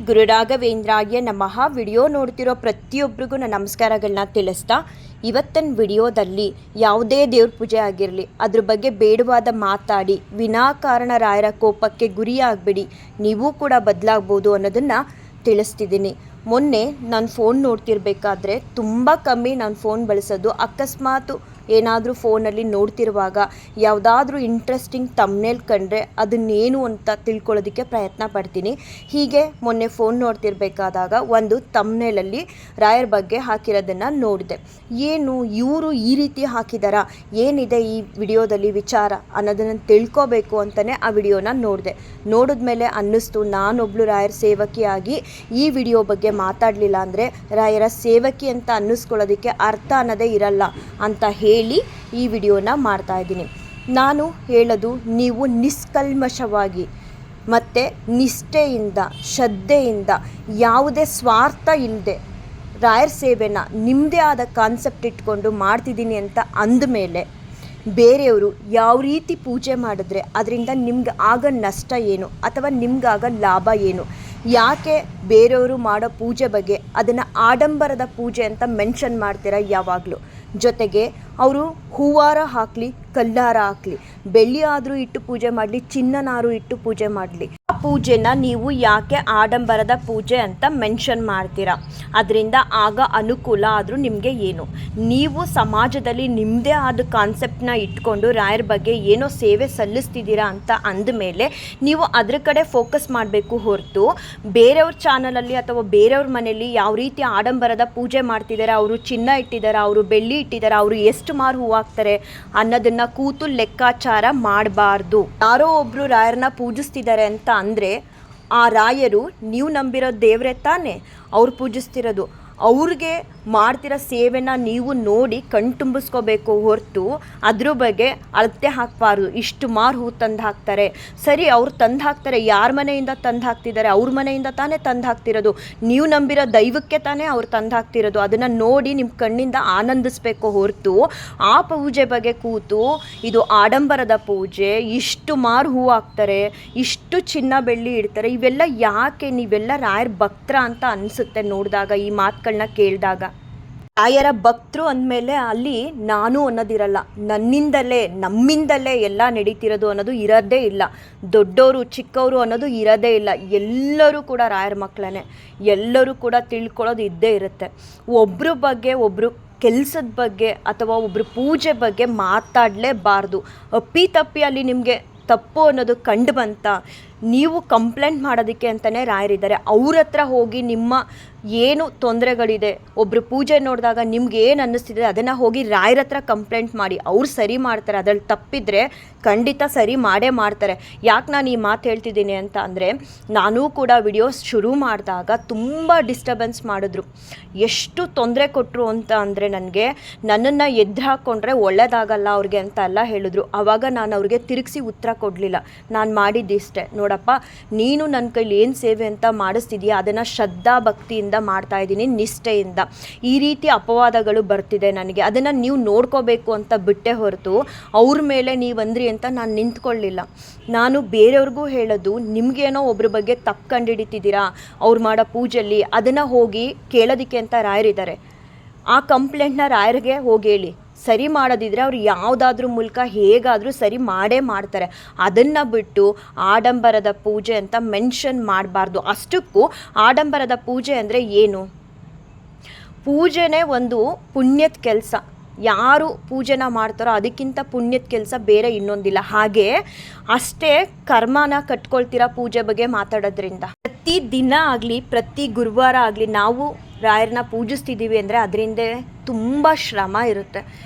ಗುರುರಾಘವೇಂದ್ರಾಯ ನಮಃ. ವಿಡಿಯೋ ನೋಡ್ತಿರೋ ಪ್ರತಿಯೊಬ್ಬರಿಗೂ ನಾನು ನಮಸ್ಕಾರಗಳನ್ನ ತಿಳಿಸ್ತಾ, ಇವತ್ತಿನ ವಿಡಿಯೋದಲ್ಲಿ ಯಾವುದೇ ದೇವ್ರ ಪೂಜೆ ಆಗಿರಲಿ ಅದ್ರ ಬಗ್ಗೆ ಬೇಡವಾದ ಮಾತಾಡಿ ವಿನಾಕಾರಣ ರಾಯರ ಕೋಪಕ್ಕೆ ಗುರಿಯಾಗಬೇಡಿ, ನೀವು ಕೂಡ ಬದಲಾಗ್ಬೋದು ಅನ್ನೋದನ್ನು ತಿಳಿಸ್ತಿದ್ದೀನಿ. ಮೊನ್ನೆ ನಾನು ಫೋನ್ ನೋಡ್ತಿರ್ಬೇಕಾದ್ರೆ ತುಂಬ ಕಮ್ಮಿ ನಾನು ಫೋನ್ ಬಳಸೋದು. ಅಕಸ್ಮಾತು ಏನಾದರೂ ಫೋನಲ್ಲಿ ನೋಡ್ತಿರುವಾಗ ಯಾವುದಾದ್ರೂ ಇಂಟ್ರೆಸ್ಟಿಂಗ್ ತಮ್ನೇಲ್ ಕಂಡ್ರೆ ಅದನ್ನೇನು ಅಂತ ತಿಳ್ಕೊಳ್ಳೋದಕ್ಕೆ ಪ್ರಯತ್ನ ಪಡ್ತೀನಿ. ಹೀಗೆ ಮೊನ್ನೆ ಫೋನ್ ನೋಡ್ತಿರ್ಬೇಕಾದಾಗ ಒಂದು ತಮ್ನೇಲಲ್ಲಿ ರಾಯರ ಬಗ್ಗೆ ಹಾಕಿರೋದನ್ನು ನೋಡಿದೆ. ಏನು ಇವರು ಈ ರೀತಿ ಹಾಕಿದಾರಾ, ಏನಿದೆ ಈ ವಿಡಿಯೋದಲ್ಲಿ ವಿಚಾರ ಅನ್ನೋದನ್ನು ತಿಳ್ಕೋಬೇಕು ಅಂತಲೇ ಆ ವಿಡಿಯೋನ ನೋಡಿದೆ. ನೋಡಿದ್ಮೇಲೆ ಅನ್ನಿಸ್ತು, ನಾನೊಬ್ಳು ರಾಯರ ಸೇವಕಿಯಾಗಿ ಈ ವಿಡಿಯೋ ಬಗ್ಗೆ ಮಾತಾಡಲಿಲ್ಲ ಅಂದರೆ ರಾಯರ ಸೇವಕಿ ಅಂತ ಅನ್ನಿಸ್ಕೊಳ್ಳೋದಕ್ಕೆ ಅರ್ಥ ಅನ್ನೋದೇ ಇರಲ್ಲ ಅಂತ ಹೇಳಿ ಈ ವಿಡಿಯೋನ ಮಾಡ್ತಾ ಇದ್ದೀನಿ. ನಾನು ಹೇಳೋದು, ನೀವು ನಿಷ್ಕಲ್ಮಶವಾಗಿ ಮತ್ತು ನಿಷ್ಠೆಯಿಂದ ಶ್ರದ್ಧೆಯಿಂದ ಯಾವುದೇ ಸ್ವಾರ್ಥ ಇಲ್ಲದೆ ರಾಯರ ಸೇವೆನ ನಿಮ್ಮದೇ ಆದ ಕಾನ್ಸೆಪ್ಟ್ ಇಟ್ಕೊಂಡು ಮಾಡ್ತಿದ್ದೀನಿ ಅಂತ ಅಂದಮೇಲೆ ಬೇರೆಯವರು ಯಾವ ರೀತಿ ಪೂಜೆ ಮಾಡಿದ್ರೆ ಅದರಿಂದ ನಿಮ್ಗೆ ಆಗ ನಷ್ಟ ಏನು ಅಥವಾ ನಿಮ್ಗಾಗ ಲಾಭ ಏನು? ಯಾಕೆ ಬೇರೆಯವರು ಮಾಡೋ ಪೂಜೆ ಬಗ್ಗೆ ಅದನ್ನು ಆಡಂಬರದ ಪೂಜೆ ಅಂತ ಮೆನ್ಷನ್ ಮಾಡ್ತೀರಾ ಯಾವಾಗಲೂ? ಜೊತೆಗೆ ಅವರು ಹೂವಾರ ಹಾಕಲಿ, ಕಲ್ಲಾರ ಹಾಕಲಿ, ಬೆಳ್ಳಿ ಆದರೂ ಇಟ್ಟು ಪೂಜೆ ಮಾಡಲಿ, ಚಿನ್ನನಾರು ಇಟ್ಟು ಪೂಜೆ ಮಾಡಲಿ, ಆ ಪೂಜೆನ ನೀವು ಯಾಕೆ ಆಡಂಬರದ ಪೂಜೆ ಅಂತ ಮೆನ್ಷನ್ ಮಾಡ್ತೀರಾ? ಅದರಿಂದ ಆಗ ಅನುಕೂಲ ಆದರೂ ನಿಮಗೆ ಏನು? ನೀವು ಸಮಾಜದಲ್ಲಿ ನಿಮ್ಮದೇ ಆದ ಕಾನ್ಸೆಪ್ಟನ್ನ ಇಟ್ಕೊಂಡು ರಾಯರ ಬಗ್ಗೆ ಏನೋ ಸೇವೆ ಸಲ್ಲಿಸ್ತಿದ್ದೀರಾ ಅಂತ ಅಂದಮೇಲೆ ನೀವು ಅದ್ರ ಕಡೆ ಫೋಕಸ್ ಮಾಡಬೇಕು ಹೊರತು ಬೇರೆಯವ್ರ ಚಾನಲಲ್ಲಿ ಅಥವಾ ಬೇರೆಯವ್ರ ಮನೆಯಲ್ಲಿ ಯಾವ ರೀತಿ ಆಡಂಬರದ ಪೂಜೆ ಮಾಡ್ತಿದ್ದಾರೆ, ಅವರು ಚಿನ್ನ ಇಟ್ಟಿದ್ದಾರೆ, ಅವರು ಬೆಳ್ಳಿ ಇಟ್ಟಿದ್ದಾರೆ, ಅವರು ಎಷ್ಟು ಮಾರು ಹೂ ಹಾಕ್ತಾರೆ ಅನ್ನೋದನ್ನ ಕೂತು ಲೆಕ್ಕಾಚಾರ ಮಾಡಬಾರ್ದು. ಯಾರೋ ಒಬ್ರು ರಾಯರನ್ನ ಪೂಜಿಸ್ತಿದ್ದಾರೆ ಅಂತ ಅಂದರೆ ಆ ರಾಯರು ನೀವು ನಂಬಿರೋ ದೇವರೇ ತಾನೇ ಅವ್ರು ಪೂಜಿಸ್ತಿರೋದು. ಅವ್ರಿಗೆ ಮಾಡ್ತಿರೋ ಸೇವೆನ ನೀವು ನೋಡಿ ಕಣ್ತುಂಬಿಸ್ಕೋಬೇಕು ಹೊರತು ಅದ್ರ ಬಗ್ಗೆ ಅಳತೆ ಹಾಕಬಾರ್ದು. ಇಷ್ಟು ಮಾರು ಹೂ ತಂದು ಹಾಕ್ತಾರೆ, ಸರಿ ಅವ್ರು ತಂದು ಹಾಕ್ತಾರೆ, ಯಾರ ಮನೆಯಿಂದ ತಂದು ಹಾಕ್ತಿದ್ದಾರೆ? ಅವ್ರ ಮನೆಯಿಂದ ತಾನೇ ತಂದು ಹಾಕ್ತಿರೋದು, ನೀವು ನಂಬಿರೋ ದೈವಕ್ಕೆ ತಾನೇ ಅವ್ರು ತಂದು ಹಾಕ್ತಿರೋದು. ಅದನ್ನು ನೋಡಿ ನಿಮ್ಮ ಕಣ್ಣಿಂದ ಆನಂದಿಸ್ಬೇಕು ಹೊರತು ಆ ಪೂಜೆ ಬಗ್ಗೆ ಕೂತು ಇದು ಆಡಂಬರದ ಪೂಜೆ, ಇಷ್ಟು ಮಾರು ಹೂ ಹಾಕ್ತಾರೆ, ಇಷ್ಟು ಚಿನ್ನ ಬೆಳ್ಳಿ ಇಡ್ತಾರೆ, ಇವೆಲ್ಲ ಯಾಕೆ? ನೀವೆಲ್ಲ ರಾಯರ ಭಕ್ತರ ಅಂತ ಅನಿಸುತ್ತೆ ನೋಡಿದಾಗ, ಈ ಮಾತುಗಳನ್ನ ಕೇಳಿದಾಗ. ರಾಯರ ಭಕ್ತರು ಅಂದಮೇಲೆ ಅಲ್ಲಿ ನಾನು ಅನ್ನೋದಿರಲ್ಲ, ನನ್ನಿಂದಲೇ ನಮ್ಮಿಂದಲೇ ಎಲ್ಲ ನಡೀತಿರೋದು ಅನ್ನೋದು ಇರೋದೇ ಇಲ್ಲ. ದೊಡ್ಡವರು ಚಿಕ್ಕವರು ಅನ್ನೋದು ಇರೋದೇ ಇಲ್ಲ. ಎಲ್ಲರೂ ಕೂಡ ರಾಯರ ಮಕ್ಕಳೇ, ಎಲ್ಲರೂ ಕೂಡ ತಿಳ್ಕೊಳ್ಳೋದು ಇದ್ದೇ ಇರುತ್ತೆ. ಒಬ್ಬರ ಬಗ್ಗೆ ಒಬ್ಬರು ಕೆಲಸದ ಬಗ್ಗೆ ಅಥವಾ ಒಬ್ಬರು ಪೂಜೆ ಬಗ್ಗೆ ಮಾತಾಡಲೇಬಾರ್ದು. ಅಪ್ಪಿ ಅಲ್ಲಿ ನಿಮಗೆ ತಪ್ಪು ಅನ್ನೋದು ಕಂಡು ಬಂತ ನೀವು ಕಂಪ್ಲೇಂಟ್ ಮಾಡೋದಕ್ಕೆ ಅಂತಲೇ ರಾಯರಿದ್ದಾರೆ. ಅವ್ರ ಹತ್ರ ಹೋಗಿ ನಿಮ್ಮ ಏನು ತೊಂದರೆಗಳಿದೆ, ಒಬ್ಬರು ಪೂಜೆ ನೋಡಿದಾಗ ನಿಮ್ಗೆ ಏನು ಅನ್ನಿಸ್ತಿದೆ ಅದನ್ನು ಹೋಗಿ ರಾಯರ ಹತ್ರ ಕಂಪ್ಲೇಂಟ್ ಮಾಡಿ, ಅವ್ರು ಸರಿ ಮಾಡ್ತಾರೆ. ಅದ್ರಲ್ಲಿ ತಪ್ಪಿದ್ರೆ ಖಂಡಿತ ಸರಿ ಮಾಡೇ ಮಾಡ್ತಾರೆ. ಯಾಕೆ ನಾನು ಈ ಮಾತು ಹೇಳ್ತಿದ್ದೀನಿ ಅಂತ ಅಂದರೆ, ನಾನೂ ಕೂಡ ವಿಡಿಯೋಸ್ ಶುರು ಮಾಡಿದಾಗ ತುಂಬ ಡಿಸ್ಟರ್ಬೆನ್ಸ್ ಮಾಡಿದ್ರು, ಎಷ್ಟು ತೊಂದರೆ ಕೊಟ್ಟರು ಅಂತ ಅಂದರೆ ನನಗೆ ನನ್ನನ್ನು ಎದ್ದು ಹಾಕ್ಕೊಂಡ್ರೆ ಒಳ್ಳೇದಾಗಲ್ಲ ಅವ್ರಿಗೆ ಅಂತ ಎಲ್ಲ ಹೇಳಿದ್ರು. ಆವಾಗ ನಾನು ಅವ್ರಿಗೆ ತಿರುಗಿಸಿ ಉತ್ತರ ಕೊಡಲಿಲ್ಲ. ನಾನು ಮಾಡಿದ್ದಿಷ್ಟೇ, ನೋಡಪ್ಪ ನೀನು ನನ್ನ ಕೈಲಿ ಏನು ಸೇವೆ ಅಂತ ಮಾಡಿಸ್ತಿದೀಯ ಅದನ್ನು ಶ್ರದ್ಧಾ ಭಕ್ತಿಯಿಂದ ಮಾಡ್ತಾಯಿದ್ದೀನಿ, ನಿಷ್ಠೆಯಿಂದ. ಈ ರೀತಿ ಅಪವಾದಗಳು ಬರ್ತಿದೆ ನನಗೆ, ಅದನ್ನು ನೀವು ನೋಡ್ಕೋಬೇಕು ಅಂತ ಬಿಟ್ಟೆ ಹೊರತು ಅವ್ರ ಮೇಲೆ ನೀವು ಅಂದ್ರಿ ಅಂತ ನಾನು ನಿಂತ್ಕೊಳ್ಳಿಲ್ಲ. ನಾನು ಬೇರೆಯವ್ರಿಗೂ ಹೇಳೋದು, ನಿಮಗೇನೋ ಒಬ್ರ ಬಗ್ಗೆ ತಪ್ಪು ಕಂಡುಹಿಡಿತಿದ್ದೀರಾ ಅವ್ರು ಮಾಡೋ ಪೂಜೆಯಲ್ಲಿ, ಅದನ್ನು ಹೋಗಿ ಕೇಳೋದಕ್ಕೆ ಅಂತ ರಾಯರಿದ್ದಾರೆ. ಆ ಕಂಪ್ಲೇಂಟ್ನ ರಾಯರಿಗೆ ಹೋಗಿ ಹೇಳಿ, ಸರಿ ಮಾಡೋದಿದ್ರೆ ಅವ್ರು ಯಾವುದಾದ್ರೂ ಮೂಲಕ ಹೇಗಾದರೂ ಸರಿ ಮಾಡೇ ಮಾಡ್ತಾರೆ. ಅದನ್ನು ಬಿಟ್ಟು ಆಡಂಬರದ ಪೂಜೆ ಅಂತ ಮೆನ್ಷನ್ ಮಾಡಬಾರ್ದು. ಅಷ್ಟಕ್ಕೂ ಆಡಂಬರದ ಪೂಜೆ ಅಂದರೆ ಏನು? ಪೂಜೆನೇ ಒಂದು ಪುಣ್ಯದ ಕೆಲಸ. ಯಾರು ಪೂಜೆನ ಮಾಡ್ತಾರೋ ಅದಕ್ಕಿಂತ ಪುಣ್ಯದ ಕೆಲಸ ಬೇರೆ ಇನ್ನೊಂದಿಲ್ಲ. ಹಾಗೆ ಅಷ್ಟೇ ಕರ್ಮನ ಕಟ್ಕೊಳ್ತೀರಾ ಪೂಜೆ ಬಗ್ಗೆ ಮಾತಾಡೋದ್ರಿಂದ. ಪ್ರತಿ ದಿನ ಆಗಲಿ ಪ್ರತಿ ಗುರುವಾರ ಆಗಲಿ ನಾವು ರಾಯರನ್ನ ಪೂಜಿಸ್ತಿದ್ದೀವಿ ಅಂದರೆ ಅದರಿಂದ ತುಂಬ ಶ್ರಮ ಇರುತ್ತೆ.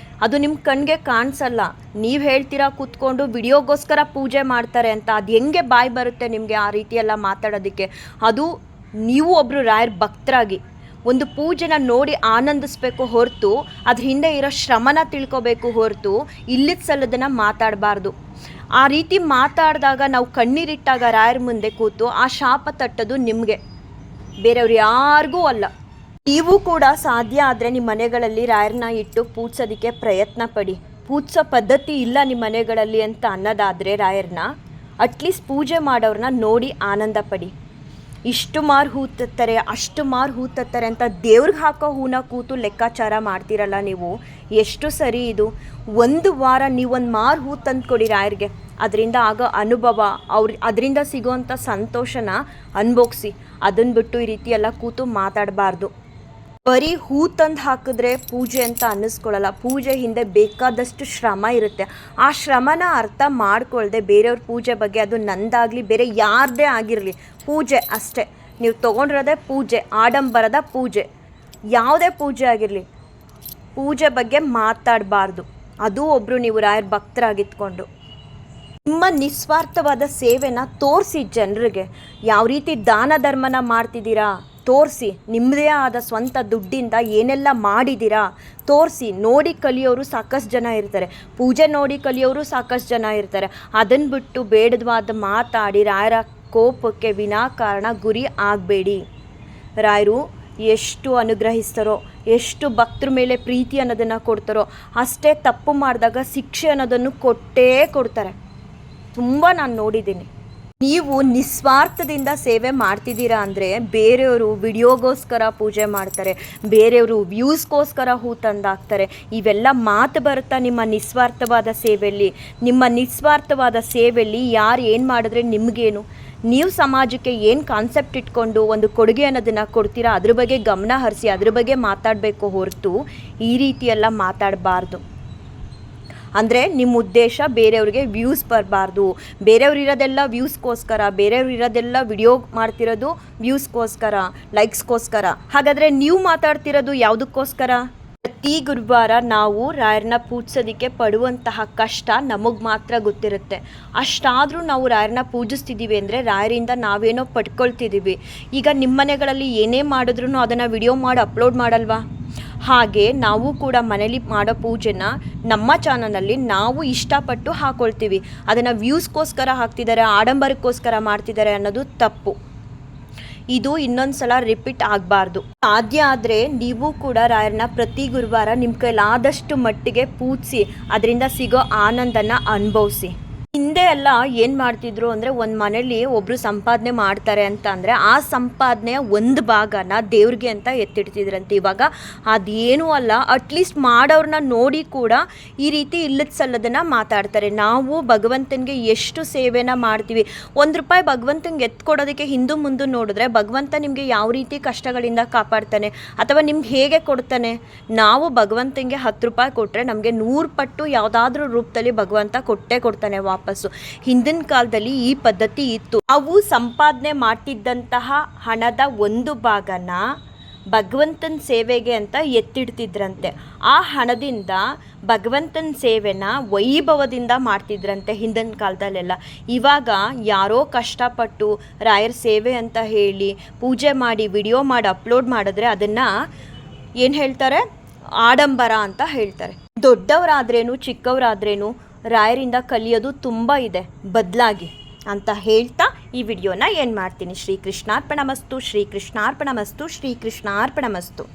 ಅದು ನಿಮ್ಮ ಕಣ್ಣಿಗೆ ಕಾಣಿಸಲ್ಲ. ನೀವು ಹೇಳ್ತೀರಾ ಕೂತ್ಕೊಂಡು ವಿಡಿಯೋಗೋಸ್ಕರ ಪೂಜೆ ಮಾಡ್ತಾರೆ ಅಂತ, ಅದು ಹೆಂಗೆ ಬಾಯಿ ಬರುತ್ತೆ ನಿಮಗೆ ಆ ರೀತಿಯೆಲ್ಲ ಮಾತಾಡೋದಕ್ಕೆ? ಅದು ನೀವು ಒಬ್ಬರು ರಾಯರ ಭಕ್ತರಾಗಿ ಒಂದು ಪೂಜೆನ ನೋಡಿ ಆನಂದಿಸ್ಬೇಕು ಹೊರತು ಅದ್ರ ಹಿಂದೆ ಇರೋ ಶ್ರಮನ ತಿಳ್ಕೊಬೇಕು ಹೊರತು ಇಲ್ಲಿದ್ದ ಸಲ್ಲದನ್ನು ಮಾತಾಡಬಾರ್ದು. ಆ ರೀತಿ ಮಾತಾಡಿದಾಗ ನಾವು ಕಣ್ಣೀರಿಟ್ಟಾಗ ರಾಯರ ಮುಂದೆ ಕೂತು ಆ ಶಾಪ ತಟ್ಟೋದು ನಿಮಗೆ, ಬೇರೆಯವ್ರು ಯಾರಿಗೂ ಅಲ್ಲ. ನೀವು ಕೂಡ ಸಾಧ್ಯ ಆದರೆ ನಿಮ್ಮ ಮನೆಗಳಲ್ಲಿ ರಾಯರನ್ನ ಇಟ್ಟು ಪೂಜಿಸೋದಕ್ಕೆ ಪ್ರಯತ್ನ ಪಡಿ. ಪೂಜಿಸೋ ಪದ್ಧತಿ ಇಲ್ಲ ನಿಮ್ಮ ಮನೆಗಳಲ್ಲಿ ಅಂತ ಅನ್ನೋದಾದರೆ ರಾಯರನ್ನ ಅಟ್ಲೀಸ್ಟ್ ಪೂಜೆ ಮಾಡೋರನ್ನ ನೋಡಿ ಆನಂದ ಪಡಿ. ಇಷ್ಟು ಮಾರು ಹೂ ತತ್ತಾರೆ, ಅಷ್ಟು ಮಾರು ಹೂ ತತ್ತಾರೆ ಅಂತ ದೇವ್ರಿಗೆ ಹಾಕೋ ಹೂನ ಕೂತು ಲೆಕ್ಕಾಚಾರ ಮಾಡ್ತೀರಲ್ಲ ನೀವು. ಎಷ್ಟು ಸರಿ ಇದು? ಒಂದು ವಾರ ನೀವೊಂದು ಮಾರು ಹೂ ತಂದು ಕೊಡಿ ರಾಯರಿಗೆ, ಅದರಿಂದ ಆಗೋ ಅನುಭವ, ಅದರಿಂದ ಸಿಗೋವಂಥ ಸಂತೋಷನ ಅನುಭವಿಸಿ. ಅದನ್ನು ಬಿಟ್ಟು ಈ ರೀತಿ ಎಲ್ಲ ಕೂತು ಮಾತಾಡಬಾರ್ದು. ಬರೀ ಹೂ ತಂದು ಹಾಕಿದ್ರೆ ಪೂಜೆ ಅಂತ ಅನ್ನಿಸ್ಕೊಳ್ಳಲ್ಲ. ಪೂಜೆ ಹಿಂದೆ ಬೇಕಾದಷ್ಟು ಶ್ರಮ ಇರುತ್ತೆ. ಆ ಶ್ರಮನ ಅರ್ಥ ಮಾಡ್ಕೊಳ್ದೆ ಬೇರೆಯವ್ರ ಪೂಜೆ ಬಗ್ಗೆ, ಅದು ನಂದಾಗಲಿ ಬೇರೆ ಯಾರದೇ ಆಗಿರಲಿ, ಪೂಜೆ ಅಷ್ಟೇ. ನೀವು ತೊಗೊಂಡಿರೋದೇ ಪೂಜೆ, ಆಡಂಬರದ ಪೂಜೆ, ಯಾವುದೇ ಪೂಜೆ ಆಗಿರಲಿ, ಪೂಜೆ ಬಗ್ಗೆ ಮಾತಾಡಬಾರ್ದು. ಅದು ಒಬ್ಬರು ನೀವು ರಾಯರ ಭಕ್ತರಾಗಿತ್ಕೊಂಡು ನಿಮ್ಮ ನಿಸ್ವಾರ್ಥವಾದ ಸೇವೆನ ತೋರಿಸಿ ಜನರಿಗೆ. ಯಾವ ರೀತಿ ದಾನ ಧರ್ಮನ ಮಾಡ್ತಿದ್ದೀರಾ ತೋರಿಸಿ. ನಿಮ್ಮದೇ ಆದ ಸ್ವಂತ ದುಡ್ಡಿಂದ ಏನೆಲ್ಲ ಮಾಡಿದ್ದೀರಾ ತೋರಿಸಿ. ನೋಡಿ ಕಲಿಯೋರು ಸಾಕಷ್ಟು ಜನ ಇರ್ತಾರೆ, ಪೂಜೆ ನೋಡಿ ಕಲಿಯೋರು ಸಾಕಷ್ಟು ಜನ ಇರ್ತಾರೆ. ಅದನ್ನು ಬಿಟ್ಟು ಬೇಡದವಾದ ಮಾತಾಡಿ ರಾಯರ ಕೋಪಕ್ಕೆ ವಿನಾಕಾರಣ ಗುರಿ ಆಗಬೇಡಿ. ರಾಯರು ಎಷ್ಟು ಅನುಗ್ರಹಿಸ್ತಾರೋ, ಎಷ್ಟು ಭಕ್ತರ ಮೇಲೆ ಪ್ರೀತಿ ಅನ್ನೋದನ್ನು ಕೊಡ್ತಾರೋ, ಅಷ್ಟೇ ತಪ್ಪು ಮಾಡಿದಾಗ ಶಿಕ್ಷೆ ಅನ್ನೋದನ್ನು ಕೊಟ್ಟೇ ಕೊಡ್ತಾರೆ. ತುಂಬ ನಾನು ನೋಡಿದ್ದೀನಿ. ನೀವು ನಿಸ್ವಾರ್ಥದಿಂದ ಸೇವೆ ಮಾಡ್ತಿದ್ದೀರಾ ಅಂದರೆ, ಬೇರೆಯವರು ವಿಡಿಯೋಗೋಸ್ಕರ ಪೂಜೆ ಮಾಡ್ತಾರೆ, ಬೇರೆಯವರು ವ್ಯೂಸ್ಗೋಸ್ಕರ ಹೂ ತಂದಾಕ್ತಾರೆ. ಇವೆಲ್ಲ ಮಾತು ಬರುತ್ತಾ ನಿಮ್ಮ ನಿಸ್ವಾರ್ಥವಾದ ಸೇವೆಯಲ್ಲಿ? ನಿಮ್ಮ ನಿಸ್ವಾರ್ಥವಾದ ಸೇವೆಯಲ್ಲಿ ಯಾರು ಏನು ಮಾಡಿದ್ರೆ ನಿಮಗೇನು? ನೀವು ಸಮಾಜಕ್ಕೆ ಏನು ಕಾನ್ಸೆಪ್ಟ್ ಇಟ್ಕೊಂಡು ಒಂದು ಕೊಡುಗೆ ಅನ್ನೋದನ್ನು ಕೊಡ್ತೀರಾ, ಅದ್ರ ಬಗ್ಗೆ ಗಮನ ಹರಿಸಿ, ಅದ್ರ ಬಗ್ಗೆ ಮಾತಾಡಬೇಕು ಹೊರತು ಈ ರೀತಿಯೆಲ್ಲ ಮಾತಾಡಬಾರ್ದು. ಅಂದರೆ ನಿಮ್ಮ ಉದ್ದೇಶ ಬೇರೆಯವ್ರಿಗೆ ವ್ಯೂಸ್ ಬರಬಾರ್ದು. ಬೇರೆಯವ್ರು ಇರೋದೆಲ್ಲ ವ್ಯೂಸ್ಗೋಸ್ಕರ, ಬೇರೆಯವ್ರು ಇರೋದೆಲ್ಲ ವಿಡಿಯೋ ಮಾಡ್ತಿರೋದು ವ್ಯೂಸ್ಗೋಸ್ಕರ, ಲೈಕ್ಸ್ಗೋಸ್ಕರ. ಹಾಗಾದರೆ ನೀವು ಮಾತಾಡ್ತಿರೋದು ಯಾವುದಕ್ಕೋಸ್ಕರ? ಪ್ರತಿ ಗುರುವಾರ ನಾವು ರಾಯರನ್ನ ಪೂಜಿಸೋದಕ್ಕೆ ಪಡುವಂತಹ ಕಷ್ಟ ನಮಗೆ ಮಾತ್ರ ಗೊತ್ತಿರುತ್ತೆ. ಅಷ್ಟಾದರೂ ನಾವು ರಾಯರನ್ನ ಪೂಜಿಸ್ತಿದ್ದೀವಿ ಅಂದರೆ ರಾಯರಿಂದ ನಾವೇನೋ ಪಡ್ಕೊಳ್ತಿದ್ದೀವಿ. ಈಗ ನಿಮ್ಮ ಮನೆಗಳಲ್ಲಿ ಏನೇ ಮಾಡಿದ್ರೂ ಅದನ್ನು ವಿಡಿಯೋ ಮಾಡಿ ಅಪ್ಲೋಡ್ ಮಾಡಲ್ವಾ? ಹಾಗೆ ನಾವು ಕೂಡ ಮನೇಲಿ ಮಾಡೋ ಪೂಜೆನ ನಮ್ಮ ಚಾನಲಲ್ಲಿ ನಾವು ಇಷ್ಟಪಟ್ಟು ಹಾಕ್ಕೊಳ್ತೀವಿ. ಅದನ್ನು ವ್ಯೂಸ್ಗೋಸ್ಕರ ಹಾಕ್ತಿದ್ದಾರೆ, ಆಡಂಬರಕ್ಕೋಸ್ಕರ ಮಾಡ್ತಿದ್ದಾರೆ ಅನ್ನೋದು ತಪ್ಪು. ಇದು ಇನ್ನೊಂದು ಸಲ ರಿಪೀಟ್ ಆಗಬಾರ್ದು. ಸಾಧ್ಯ ಆದರೆ ನೀವು ಕೂಡ ರಾಯರನ್ನ ಪ್ರತಿ ಗುರುವಾರ ನಿಮ್ಮ ಕೈಲಾದಷ್ಟು ಮಟ್ಟಿಗೆ ಪೂಜಿಸಿ, ಅದರಿಂದ ಸಿಗೋ ಆನಂದನ ಅನುಭವಿಸಿ. ಹಿಂದೆ ಎಲ್ಲ ಏನು ಮಾಡ್ತಿದ್ರು ಅಂದರೆ, ಒಂದು ಮನೇಲಿ ಒಬ್ಬರು ಸಂಪಾದನೆ ಮಾಡ್ತಾರೆ ಅಂತ ಅಂದರೆ ಆ ಸಂಪಾದನೆಯ ಒಂದು ಭಾಗನ ದೇವ್ರಿಗೆ ಅಂತ ಎತ್ತಿಡ್ತಿದ್ರಂತೆ. ಇವಾಗ ಅದೇನೂ ಅಲ್ಲ, ಅಟ್ಲೀಸ್ಟ್ ಮಾಡೋರನ್ನ ನೋಡಿ ಕೂಡ ಈ ರೀತಿ ಇಲ್ಲದ ಸಲ್ಲದನ್ನು ಮಾತಾಡ್ತಾರೆ. ನಾವು ಭಗವಂತನಿಗೆ ಎಷ್ಟು ಸೇವೆನ ಮಾಡ್ತೀವಿ. ₹1 ಭಗವಂತನಿಗೆ ಎತ್ಕೊಡೋದಕ್ಕೆ ಹಿಂದೂ ಮುಂದೆ ನೋಡಿದ್ರೆ ಭಗವಂತ ನಿಮಗೆ ಯಾವ ರೀತಿ ಕಷ್ಟಗಳಿಂದ ಕಾಪಾಡ್ತಾನೆ ಅಥವಾ ನಿಮ್ಗೆ ಹೇಗೆ ಕೊಡ್ತಾನೆ? ನಾವು ಭಗವಂತನಿಗೆ ₹10 ಕೊಟ್ಟರೆ ನಮಗೆ 100 ಪಟ್ಟು ಯಾವುದಾದ್ರೂ ರೂಪದಲ್ಲಿ ಭಗವಂತ ಕೊಟ್ಟೇ ಕೊಡ್ತಾನೆ ವಾಪಸ್ಸು. ಹಿಂದಿನ ಕಾಲದಲ್ಲಿ ಈ ಪದ್ಧತಿ ಇತ್ತು. ನಾವು ಸಂಪಾದನೆ ಮಾಡ್ತಿದ್ದಂತಹ ಹಣದ ಒಂದು ಭಾಗನ ಭಗವಂತನ ಸೇವೆಗೆ ಅಂತ ಎತ್ತಿಡ್ತಿದ್ರಂತೆ. ಆ ಹಣದಿಂದ ಭಗವಂತನ ಸೇವೆನ ವೈಭವದಿಂದ ಮಾಡ್ತಿದ್ರಂತೆ ಹಿಂದಿನ ಕಾಲದಲ್ಲೆಲ್ಲ. ಇವಾಗ ಯಾರೋ ಕಷ್ಟಪಟ್ಟು ರಾಯರ ಸೇವೆ ಅಂತ ಹೇಳಿ ಪೂಜೆ ಮಾಡಿ ವಿಡಿಯೋ ಮಾಡಿ ಅಪ್ಲೋಡ್ ಮಾಡಿದ್ರೆ ಅದನ್ನು ಏನು ಹೇಳ್ತಾರೆ? ಆಡಂಬರ ಅಂತ ಹೇಳ್ತಾರೆ. ದೊಡ್ಡವರಾದ್ರೇನು ಚಿಕ್ಕವರಾದ್ರೇನು ರಾಯರಿಂದ ಕಲಿಯೋದು ತುಂಬ ಇದೆ, ಬದಲಾಗಿ ಅಂತ ಹೇಳ್ತಾ ಈ ವಿಡಿಯೋನ ಏನು ಮಾಡ್ತೀನಿ. ಶ್ರೀಕೃಷ್ಣಾರ್ಪಣಮಸ್ತು, ಶ್ರೀಕೃಷ್ಣಾರ್ಪಣಮಸ್ತು, ಶ್ರೀಕೃಷ್ಣಾರ್ಪಣಮಸ್ತು.